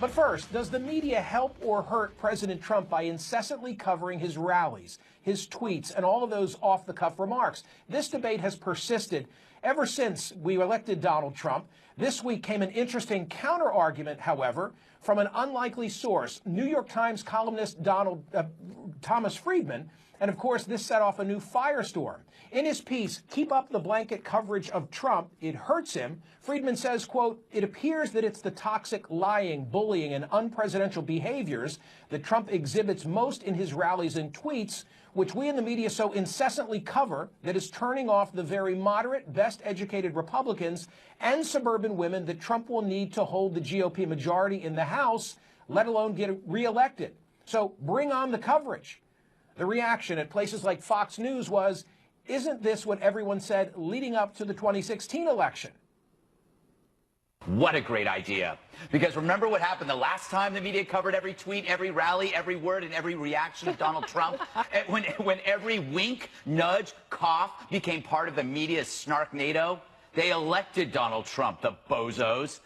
But first, does the media help or hurt President Trump by incessantly covering his rallies, his tweets, and all of those off-the-cuff remarks? This debate has persisted ever since we elected Donald Trump. This week came an interesting counter-argument, however, from an unlikely source, New York Times columnist Thomas Friedman. And of course, this set off a new firestorm. In his piece, Keep Up the Blanket Coverage of Trump, It Hurts Him, Friedman says, quote, it appears that it's the toxic lying, bullying, and unpresidential behaviors that Trump exhibits most in his rallies and tweets, which we in the media so incessantly cover, that is turning off the very moderate, best-educated Republicans and suburban women that Trump will need to hold the GOP majority in the House, let alone get reelected. So bring on the coverage. The reaction at places like Fox News was, isn't this what everyone said leading up to the 2016 election? What a great idea. Because remember what happened the last time the media covered every tweet, every rally, every word, and every reaction of Donald Trump? When every wink, nudge, cough became part of the media's snarknado? They elected Donald Trump, the bozos.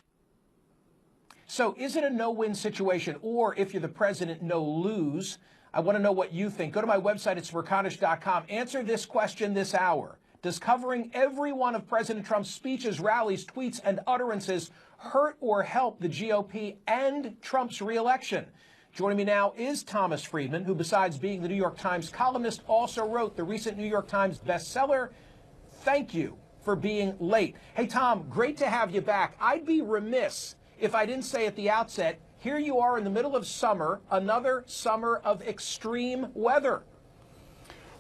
So is it a no-win situation, or if you're the president, no-lose? I want to know what you think. Go to my website at smerconish.com. Answer this question this hour. Does covering every one of President Trump's speeches, rallies, tweets, and utterances hurt or help the GOP and Trump's reelection? Joining me now is Thomas Friedman, who besides being the New York Times columnist, also wrote the recent New York Times bestseller, Thank You for Being Late. Hey, Tom, great to have you back. I'd be remiss if I didn't say at the outset, here you are in the middle of summer, another summer of extreme weather.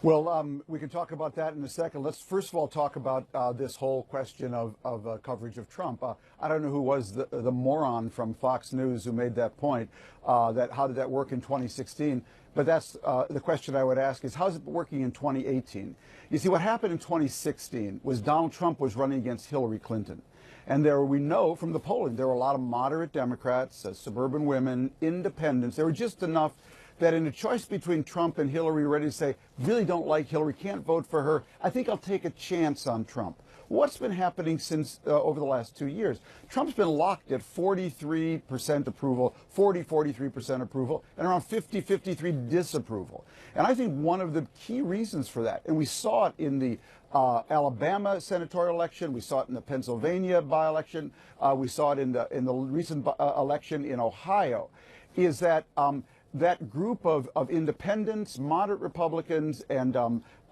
Well, we can talk about that in a second. Let's first of all talk about this whole question of coverage of Trump. I don't know who was the moron from Fox News who made that point, that how did that work in 2016? But that's the question I would ask is, how's it working in 2018? You see, what happened in 2016 was Donald Trump was running against Hillary Clinton. And there, we know from the polling, there were a lot of moderate Democrats, suburban women, independents. There were just enough that in a choice between Trump and Hillary, ready to say, really don't like Hillary, can't vote for her, I think I'll take a chance on Trump. What's been happening since over the last 2 years? Trump's been locked at 43% approval, 43% approval, and around 53% disapproval. And I think one of the key reasons for that, and we saw it in the Alabama senatorial election, we saw it in the Pennsylvania by-election, we saw it in the recent election in Ohio, is that that group of independents, moderate Republicans, and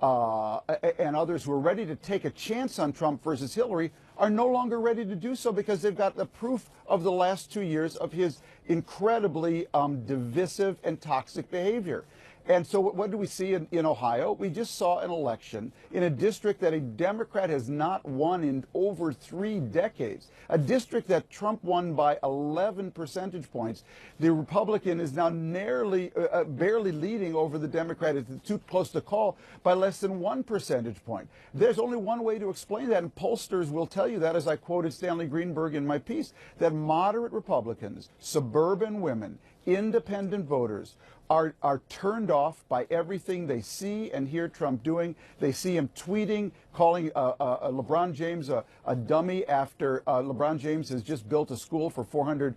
others who are ready to take a chance on Trump versus Hillary are no longer ready to do so because they've got the proof of the last 2 years of his incredibly divisive and toxic behavior. And so what do we see in Ohio? We just saw an election in a district that a Democrat has not won in over 3 decades, a district that Trump won by 11 percentage points. The Republican is now barely leading over the Democrat. It's too close to call by less than 1 percentage point. There's only one way to explain that, and pollsters will tell you that, as I quoted Stanley Greenberg in my piece, that moderate Republicans, suburban women, independent voters are turned off by everything they see and hear Trump doing. They see him tweeting, calling LeBron James a dummy after LeBron James has just built a school for 400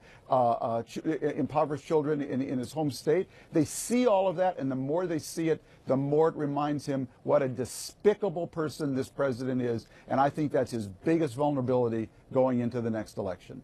impoverished children in his home state. They see all of that, and the more they see it, the more it reminds him what a despicable person this president is. And I think that's his biggest vulnerability going into the next election.